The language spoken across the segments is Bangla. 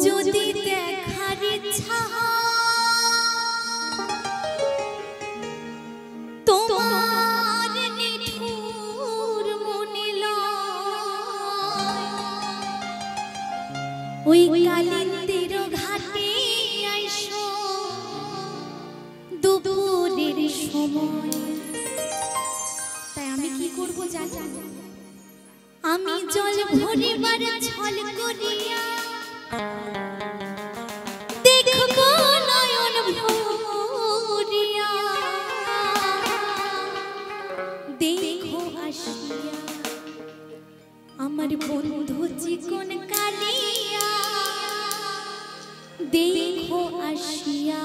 যদি দেখার ইচ্ছা তোমার নিঠুর মনিল ওই কালিন্দির ঘাটে আইসো দুপুরের সময়। তাই আমি কি করব জানো? আমি জল ভরিবার ছল করিয়া দেখব নয়ন ভরিয়া, দেখো আসিয়া আমার বন্ধু চিকন কালিয়া, দেখো আসিয়া।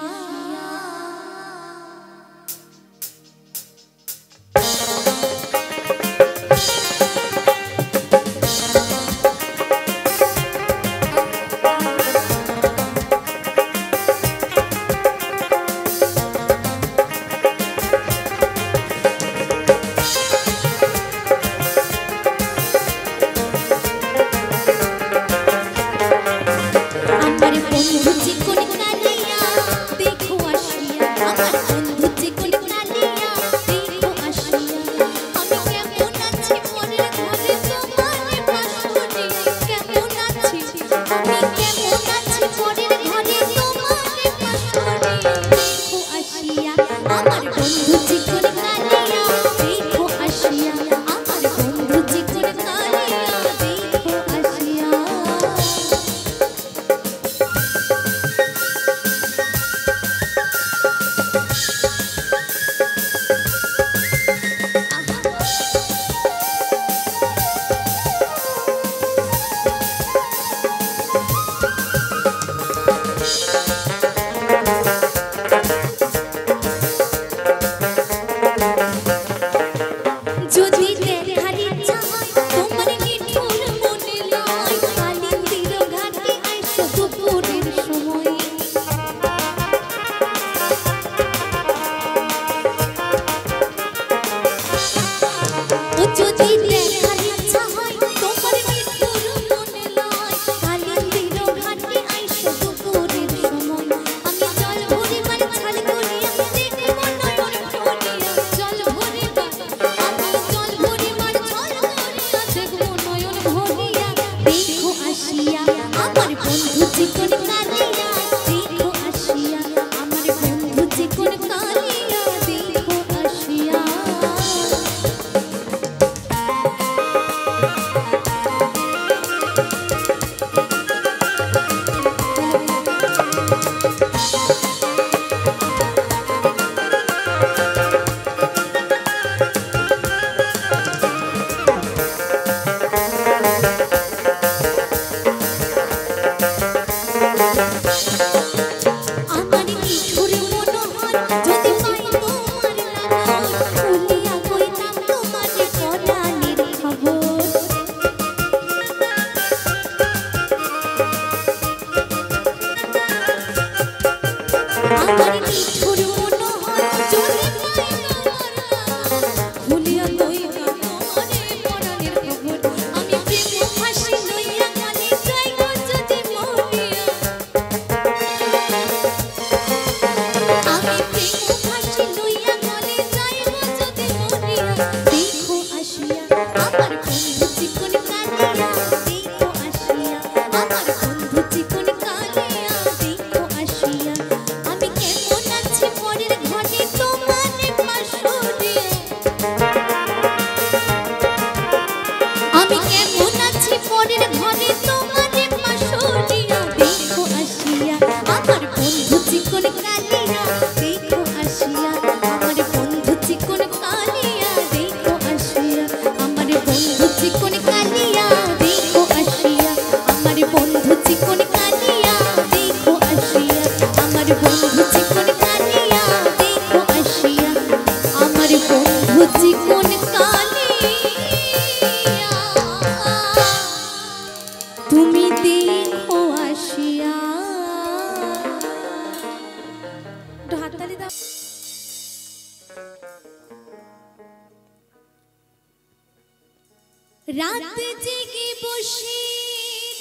রাত জেগে বসে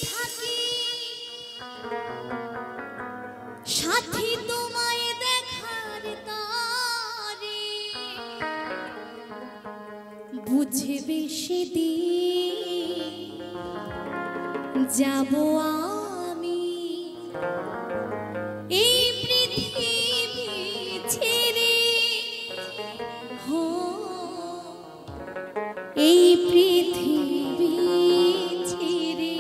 থাকি বুঝবে সেদিন যাব আমি এই পৃথিবী ছেড়ে, হো এই পৃথিবী ছেড়ে।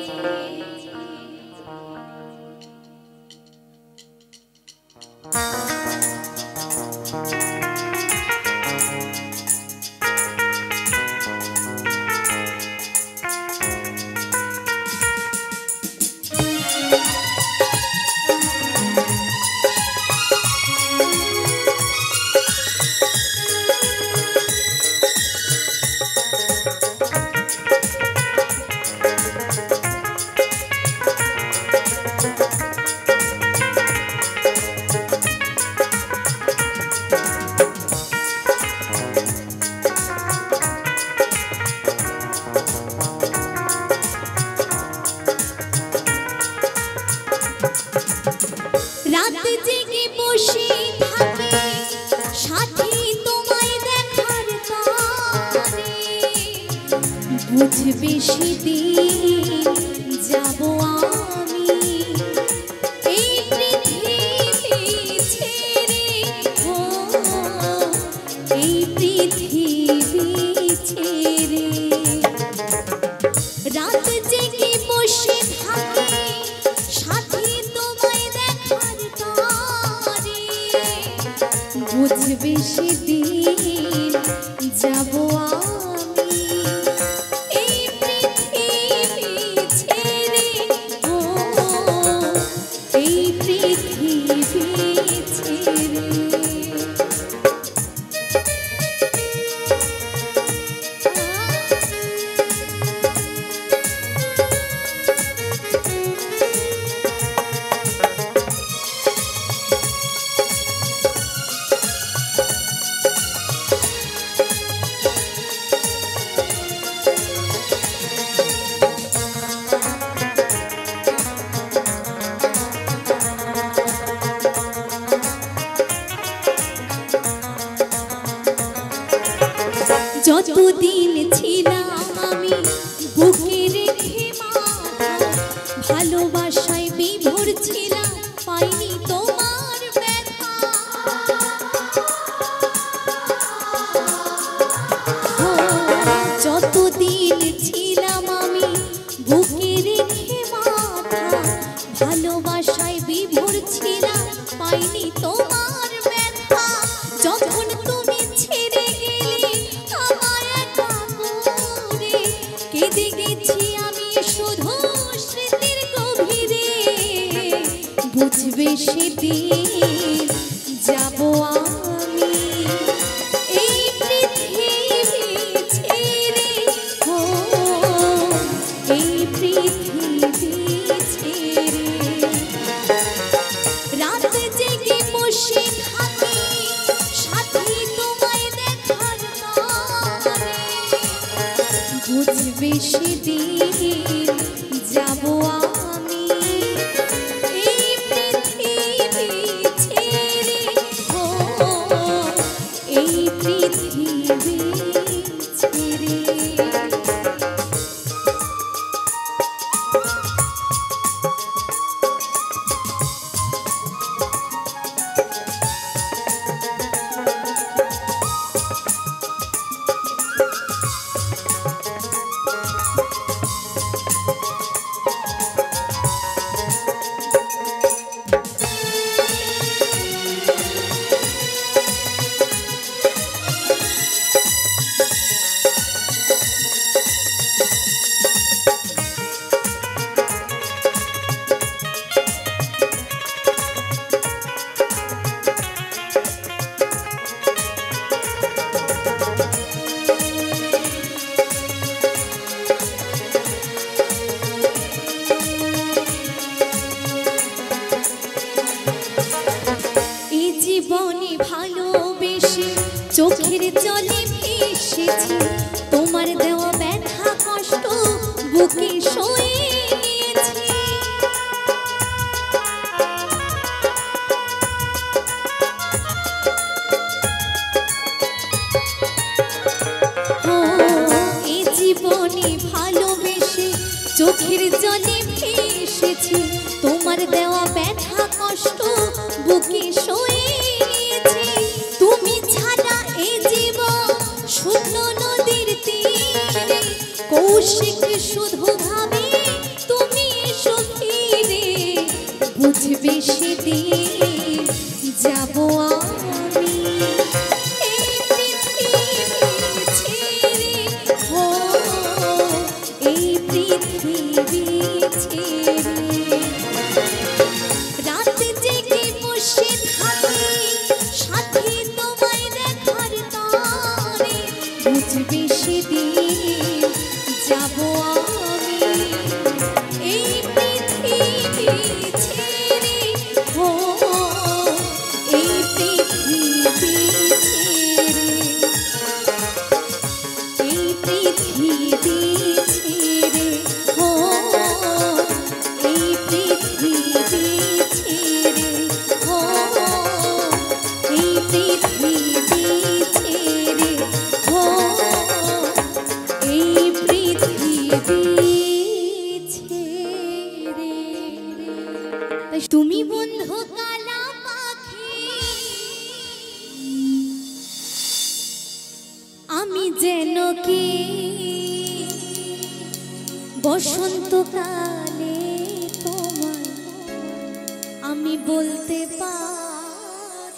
রাত জেগে বসে থাকি সাথী তোমায় দেখার তারে, বুঝবে সেদিন যাব আমি এই পৃথিবী ছেড়ে, ও এই পৃথিবী ছেড়ে। রাত জেগে বসে থাকি সাথী তোমায় দেখার তারে, বুঝবে সেদিন যাব আমি এই পৃথিবী ছেড়ে, ও এই পৃথিবী ছেড়ে। যতদিন ছিলাম আমি বুকে রেখে মাথা, ভালোবাসায় বিভোর ছিলাম পাইনি তোমার ব্যথা। যতদিন ছিলাম আমি বুকে রেখে মাথা, ভালোবাসায় বিভোর ছিলাম পাইনি তোমার ব্যথা। যখন তুমি ছেড়ে গেলে আমায় একা করে, কেঁদে গেছি আমি শুধু স্মৃতির গভীরে, বুঝবে সেদিন যাব আমি এই পৃথিবী ছেড়ে, ও এই পৃথিবী ছেড়ে। রাত জেগে বসে থাকি সাথী তোমায় দেখার তারে, বুঝবে সেদিন যাব আমি এই পৃথিবী ছেড়ে, ও এই পৃথিবী ছেড়ে। জীবনে ভালোবেসে চোখের জলে ভেসেছি, তোমার দেওয়া ব্যথা কষ্ট বুকে সয়ে নিয়েছি। ও ভালোবেসে চোখের জলে ভেসেছি তোমার দেওয়া ব্যথা কষ্ট বুকে সয়ে নিয়েছি তুমি ছাড়া এ জীবন শূন্য নদীর তীরে কৌশিক শুধু ভাবে তুমি এসো ফিরে বুঝবে সেদিন যাবো আমি এই পৃথিবী ছেড়ে এই পৃথিবী ছেড়ে রাত জেগে বসে থাকি সাথে তোমায় দেখার তারে বুঝবে সেদিন যাবো আমি এই পৃথিবী ছেড়ে এই পৃথিবী ছেড়ে এই পৃথিবী ছেড়ে এই পৃথিবী ছেড়ে এই পৃথিবী ছেড়ে এই পৃথিবী ছেড়ে তুমি বন্ধু কালা পাখি আমি যেন কি বসন্তকালে তোমায় আমি বলতে পারিনি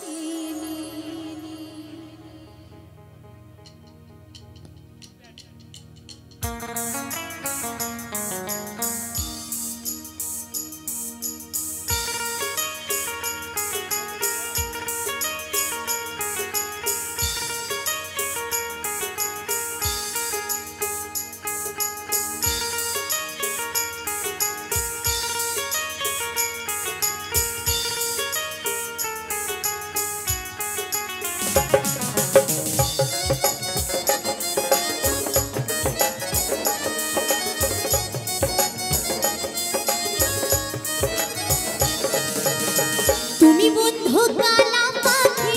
তুমি বন্ধু কালা পাখি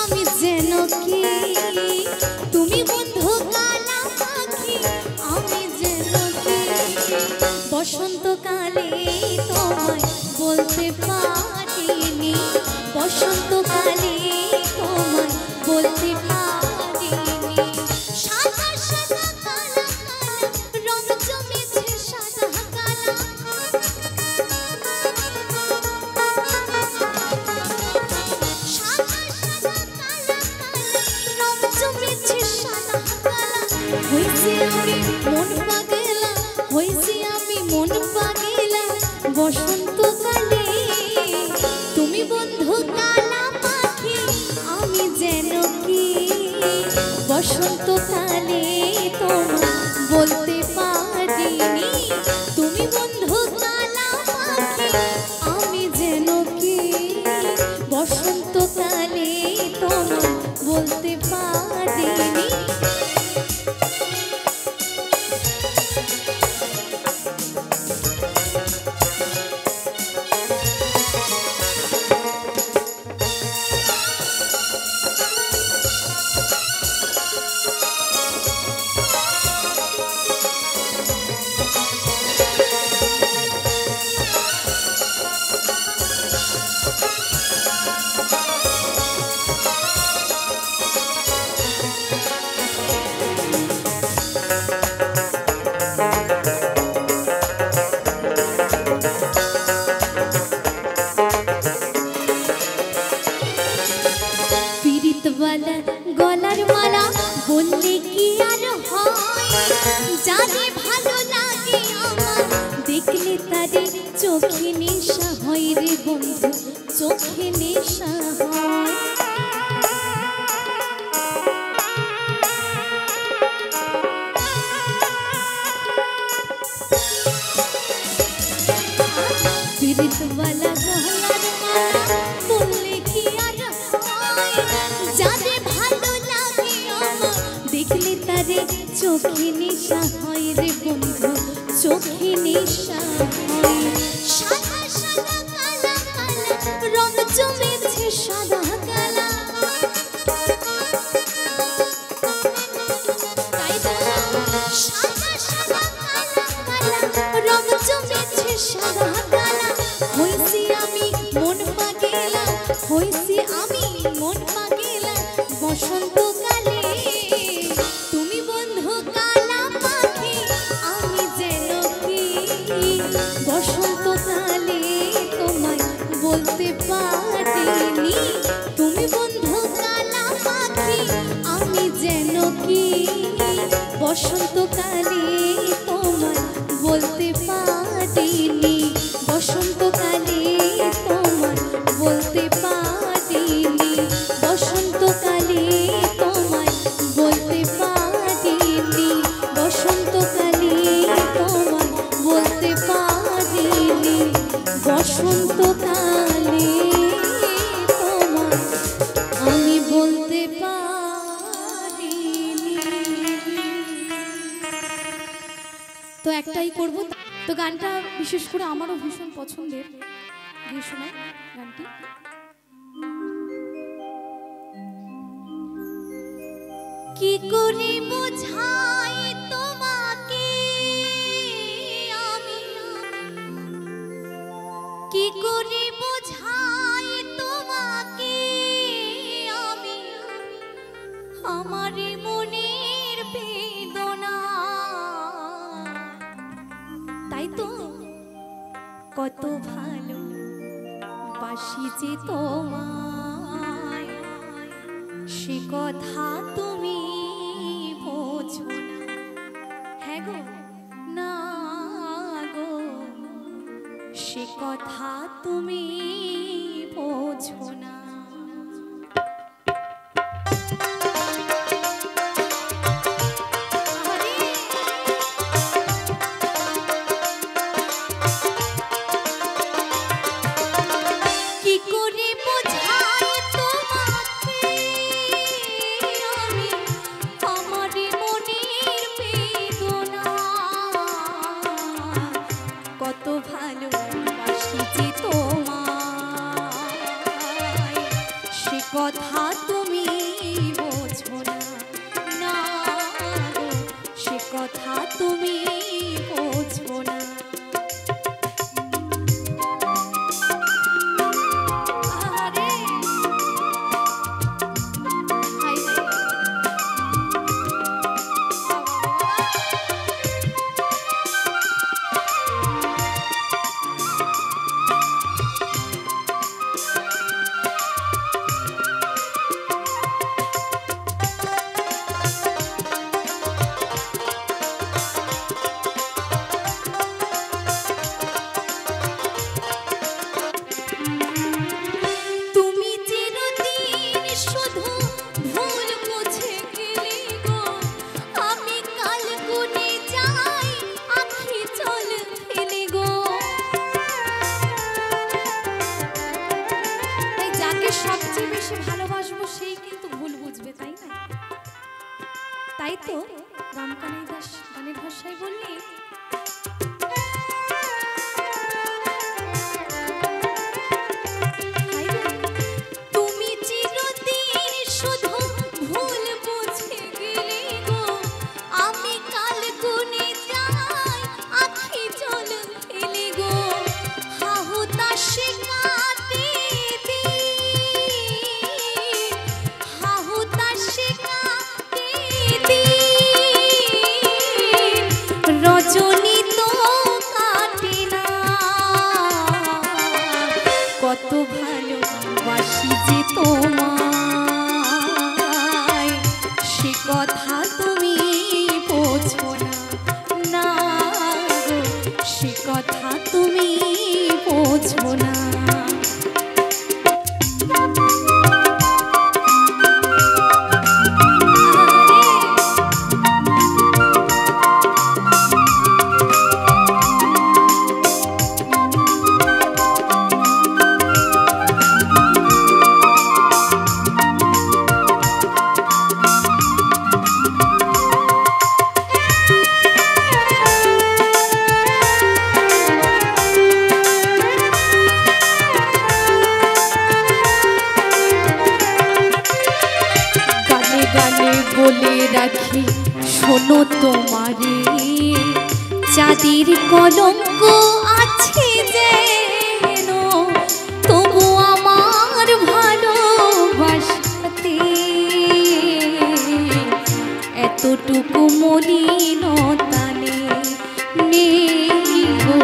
আমি যেন কি তুমি বন্ধু কালা পাখি আমি যেন কি বসন্তকালে তোমায় বলতে পারিনি বসন্তকালে তোমায় বলতে পারিনি সাদা সাদা কালা কালা রং জমেছে সাদা কালা হইছি আমি মন পাগলা হইছি আমি মন পাগলা বসন্তকালে তুমি বন্ধু কালা পাখি আমি যেন কি বসন্তকালে তোমায় বলতে পারিনি তুমি বন্ধু কালা পাখি আমি যেন কি বসন্তকালে তোমায় বলতে পারিনি গলার মালা বললে কি আর হয় জানি ভালো লাগে আমার দেখলে তারে চোখে নেশা হয় রে বন্ধু চোখে নেশা হয় পিরিতওয়ালা গলার মালা বললে কি আর হয় জানে ভালো লাগে আমার দেখলে তারে চোখে নেশা হয় রে বন্ধু চোখে নেশা হয় সাদা সাদা কালা কালা রং জমেছে সাদা কালা তাই তো সাদা সাদা রং জমেছে সাদা কালা হইছি আমি মন পাগেলা হইছি আমি মন পাগেলা বসন্তকালে তুমি বন্ধু কালা পাখি আমি যেন কি বসন্তকালে তোমায় বলতে পারিনি তুমি বন্ধু কালা পাখি আমি যেন কি বসন্তকালে তোমায় বলতে পারিনি বসন্তকালে তোমায় বলতে পারিনি বসন্তকালে তোমায় বলতে পারিনি বসন্তকালে তোমায় বলতে পারিনি বসন্তকালে তোমায় আমি বলতে পারিনি। তো একটাই করব তো গানটা বিশেষ করে আমারও ভীষণ পছন্দের গিয়ে শোনাই গানটি কি করে বোঝাই তোমাকে আমি কি করে বোঝাই তোমাকে আমি আমার মনের বেদনা তাই তো কত ভালো বাসি যে তোমায় সে কথা তুমি বোঝো না হ্যাঁ গো না গো সে কথা তুমি বোঝো না কথা তুমি বোঝো না না গো সে কথা তুমি বোঝো না সবচেয়ে বেশি ভালোবাসবো সেই কিন্তু ভুল বুঝবে তাই না তাই তো রামকানাই দাস গানের ভাষায় বললে তুমি চিরদিন শুধু ভুল বুঝে গেলে গো আমি কাল গুনে যাই আখি জল ফেলে গো হাহুতাশে রজনী তো কাটে না কত ভালোবাসি যে তোমায় সে কথা তুমি বোঝো না না গো সে কথা তুমি বোঝো না যাদের কলঙ্ক আছে যেন তবু আমার ভালোবাসাতে এতটুকু মলিনতা নেই গো,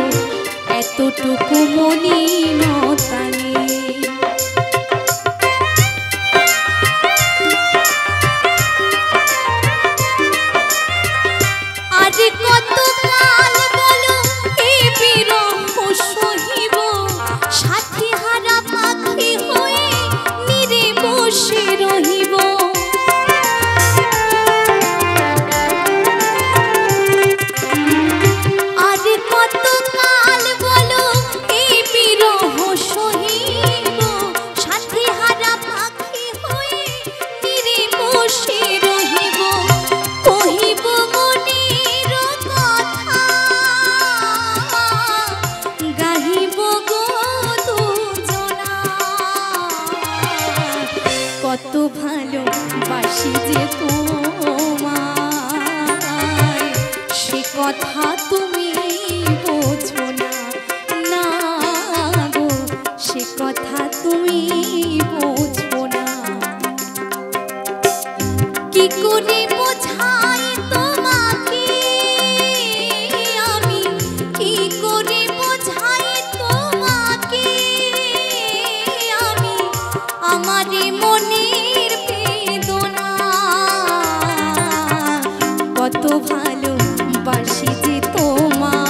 এতটুকু মলিনতা নেই। কত ভালোবাসি যে তোমায় সে কথা তুমি বোঝো না, না গো সে কথা তুমি বোঝো না। কি করে বোঝাই তোমাকে আমি, কি করে বোঝাই তোমাকে আমি আমার মনের বেদনা। কত ভালোবাসি যে তোমায়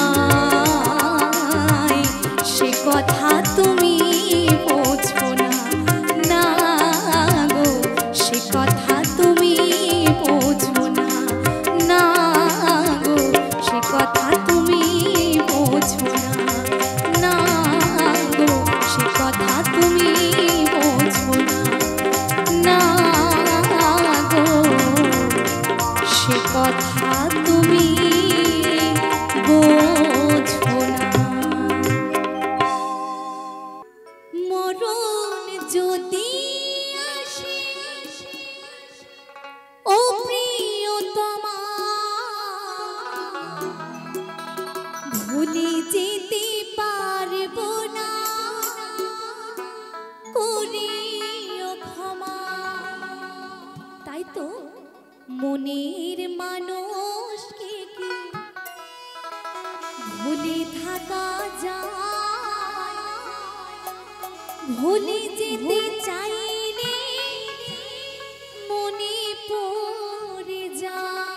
সে কথা তুমি বোঝো না, না গো সে কথা তুমি বোঝো না, না গো সে কথা তুমি বোঝো না, না গো সে কথা তুমি বোঝো না, না গো সে কথা তুমি বোঝো না। মরণ যদি আসে ও প্রিয়তমা ভুলে যেতে পারবো না, করিও ক্ষমা। তাই তো মনের মানুষকে কি ভুলে থাকা যায়, ভুলে যেতে চাইলে মনে পড়ে যায়।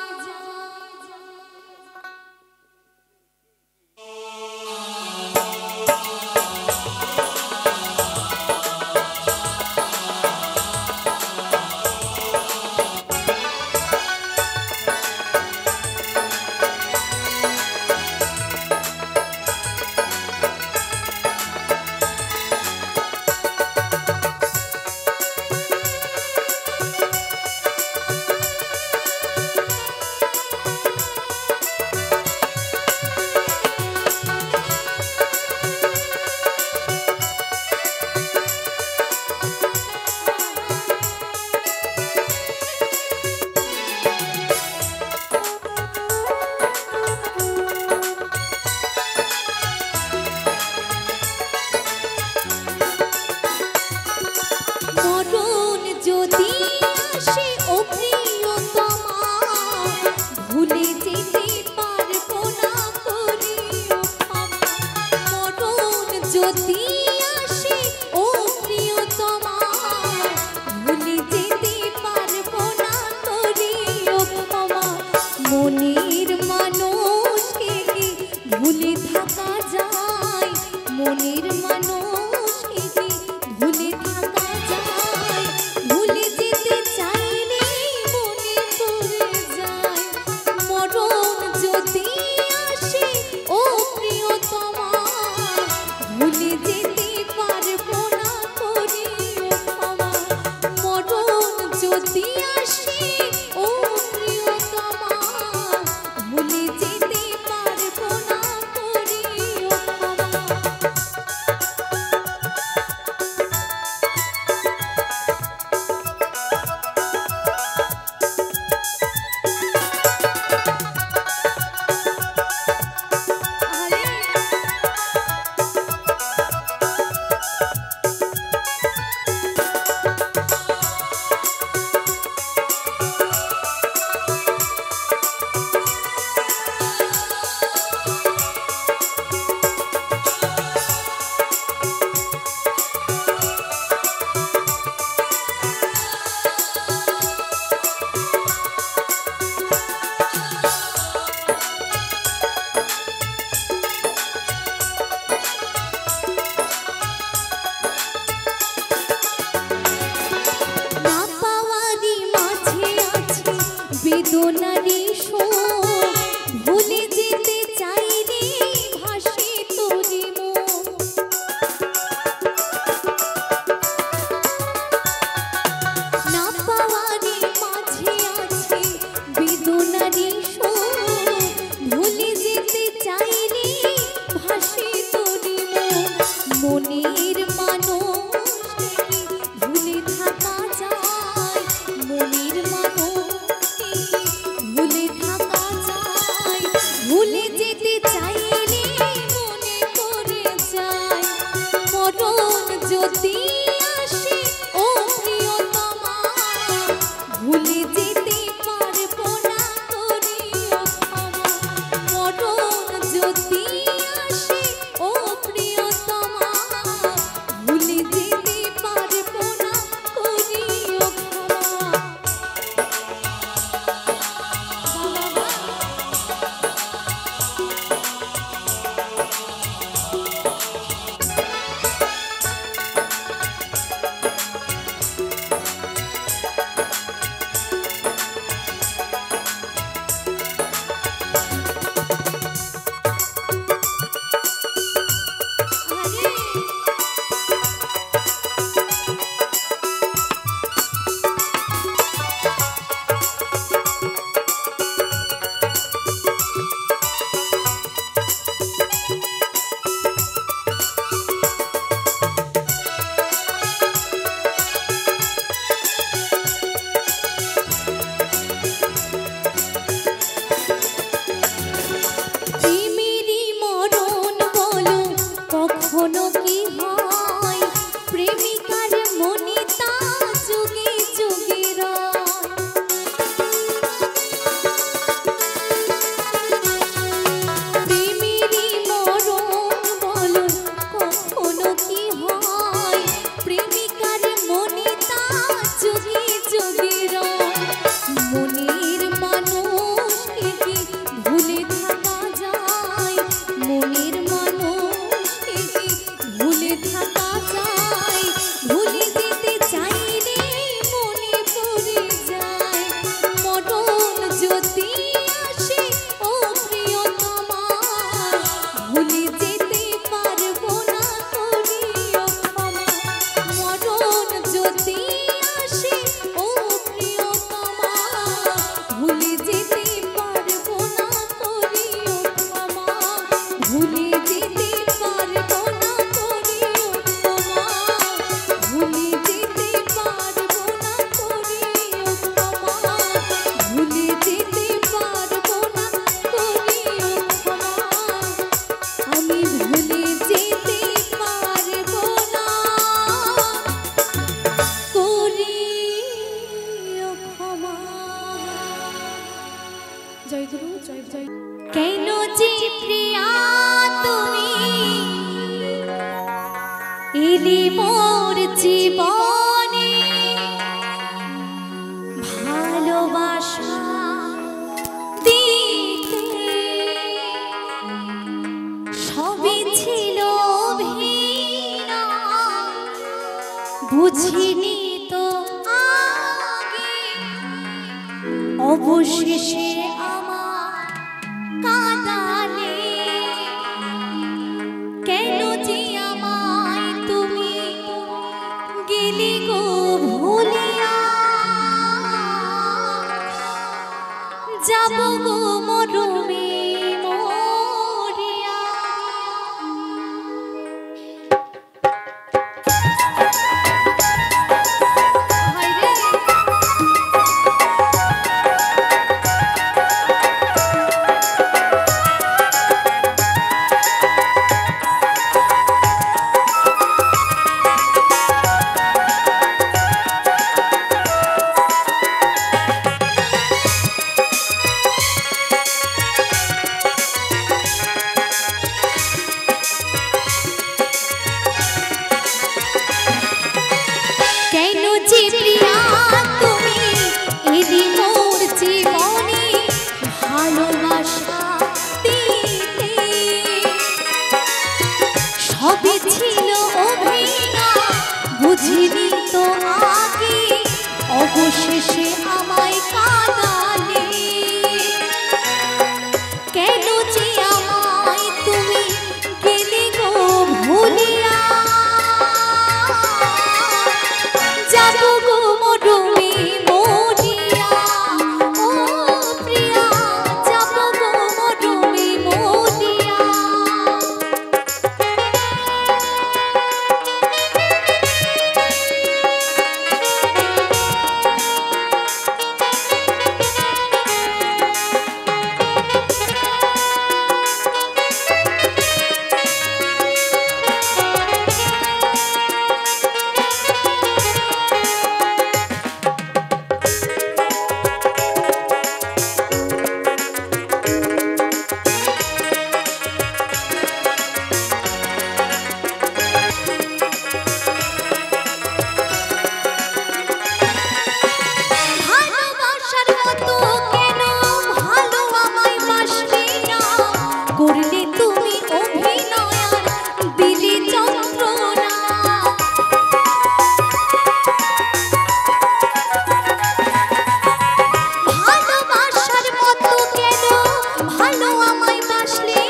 ভুলে যেতে পারবো না করি উপমা, ভুলে যেতে পারবো না করি উপমা, ভুলে যেতে পারবো না করি উপমা, আমি ভুলে যেতে পারবো না করি উপমা। জয় গুরু, জয় জয়। কেন যে প্রিয়া তুমি এলে মোর জীবনে, ভালোবাসা দিতে সবই ছিল ভিনা, বুঝিনি তো আগে অবশেষে আমার কাঁদালে। কেন যে আমায় তুমি গেলে গো ভুলিয়া, যাব গো মরমে মরিয়া। কেন যে প্রিয়া তুমি এলি মোর জীবনে, ভালোবাসা দিতে সবই ছিল অভিনয়, বুঝিনি তো আগে অবশেষে আমায় কাঁদালে। কেন যে আমায় তুমি গেলে গো ভুলিয়া, যাব গো মরমে মরিয়া। ও প্রিয়া, যাব গো মরমে মরিয়া। ভালোবাসার মতো কেন ভালো আমায় বাসবে না, করলে তুমি অভিনয় আর দিলে যন্ত্রণা। ভালোবাসার মতো কেন ভালো আমায় বাসলে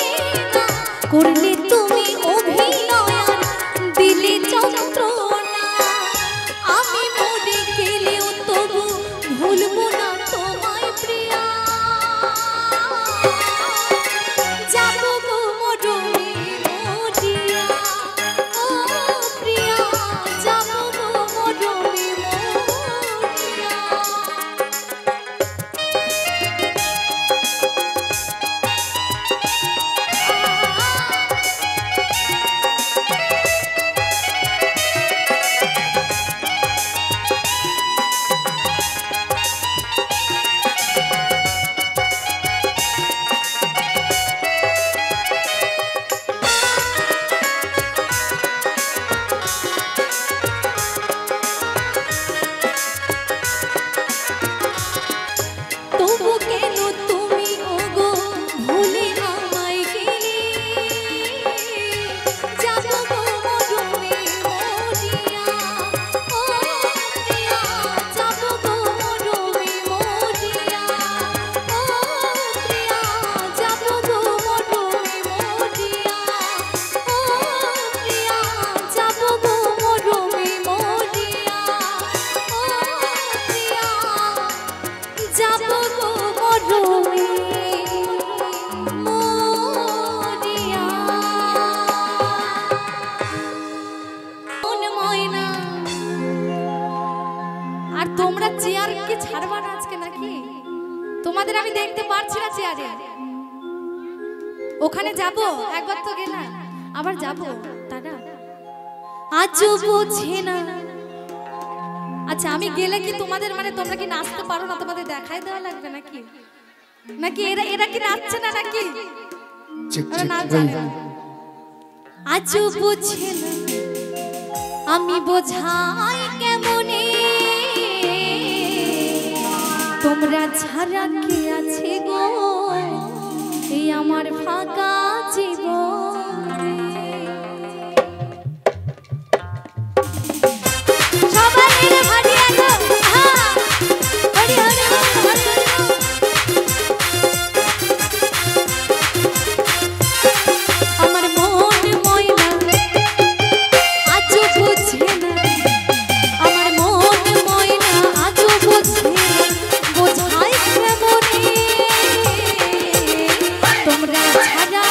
না, করলে তুমি অভিনয় আর দিলে যন্ত্রণা। আমি মরে গেলেও তবু ভুলবো না তোমায় প্রিয়া, যাব গো মরমে মরিয়া। ও প্রিয়া, যাব গো মরমে মরিয়া। দেখতে পারছি না চেয়ারে। ওখানে যাব, একবার তো গেলাম, আবার যাব। দাদা আজও বোঝে না। আচ্ছা আমি গেলে কি তোমাদের মানে তোমরা কি নাচতে পারো না? তোমাদের দেখাই দেওয়া লাগবে নাকি? নাকি এরা কি নাচছে না নাকি? আজও বোঝে না আমি বোঝাই কেমনে, তোমরা ছাড়া কে আছে গো এই আমার ফাঁকা জীবনে। সবাই মিলে ভারিয়া গো, হরি হরি হরি হরি। আমার মন ময়না আজও বুঝে না, আমার মন ময়না আজও বুঝে না, বোঝাই কেমনে তোমরা ছাড়া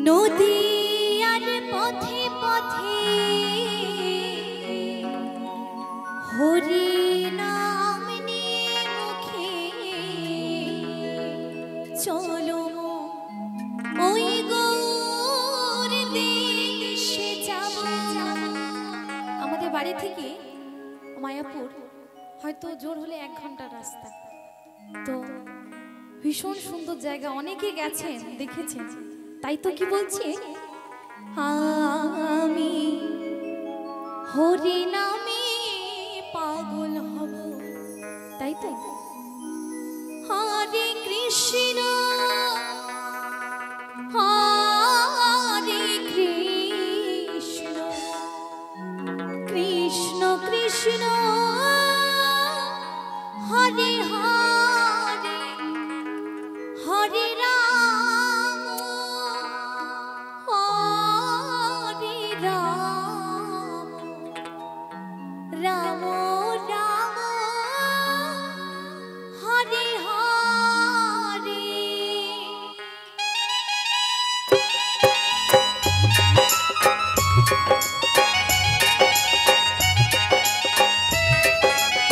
নদী আর পথে পথে হরি নাম নিয়ে মুখে চলো ওই গৌর দেশে যাব। আমাদের বাড়ি থেকে মায়াপুর হয়তো জোর হলে 1 ঘন্টার রাস্তা। তো ভীষণ সুন্দর জায়গা, অনেকে গেছেন দেখেছেন, তাই তো কি বলছি, আমি হরি নামে পাগল হব। তাই তো হরে কৃষ্ণ হরে কৃষ্ণ কৃষ্ণ কৃষ্ণ হরে হরে হরে রাম হরে রাম রাম রাম হরে হরে।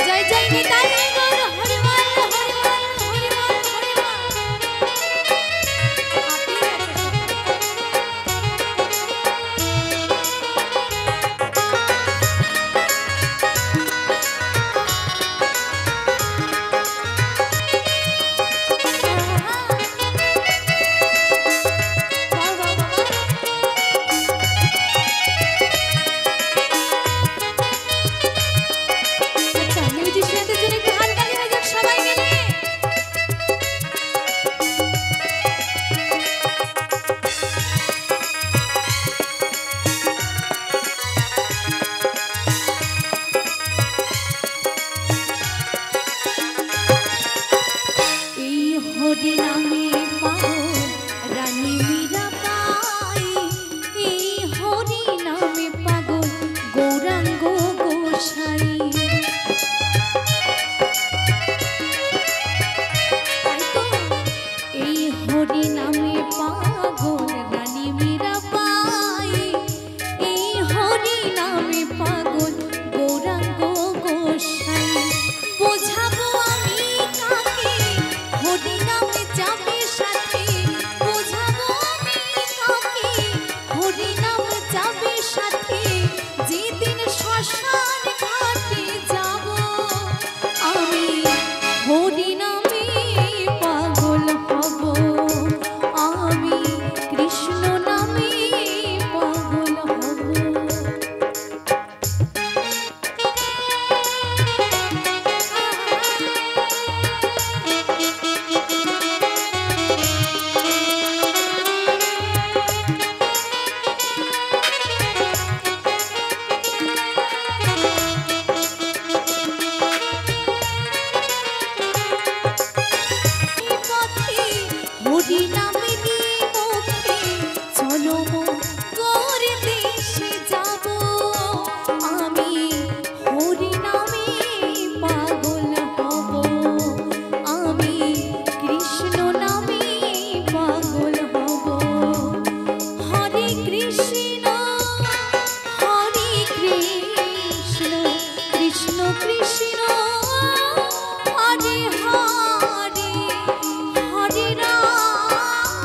জয় জয় নিতাই গৌর হরিবল হরিবল হরিবল হরিবল। আচ্ছা, মিউজিশিয়ানদের জন্য একটু হাততালি হয়ে যাক সবাই মিলে। এই হরি নামে পাগল রানী মীরাবাই, এই হরি নামে পাগল গৌরাঙ্গ গোসাই। তাই তো এই হরি নামে পাগল রানী মীরাবাই, এই হরি নামে পাগল গৌরাঙ্গ গোসাই। বোঝাবো আমি কাকে হরি নামে যাবে সাথে, বোঝাবো আমি কাকে হরি নামে যাবে সাথে, যেদিন শ্মশান ঘাটে যাব আমি হরি নামে পাগল হব, আমি কৃষ্ণ নামে পাগল হব। পথে হরি নামে নিয়ে মুখে চলো গৌর দেশে যাব, আমি হরি নামে পাগল হব, আমি কৃষ্ণ নামে পাগল হব। হরে কৃষ্ণ হরে কৃষ্ণ কৃষ্ণ কৃষ্ণ হরে হরে হরে রাম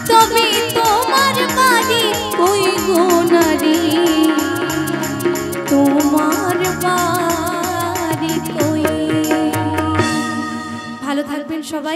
তবে তোমার বাড়ি কই গো নারী, তোমার বাড়ি কই। ভালো থাকবেন সবাই।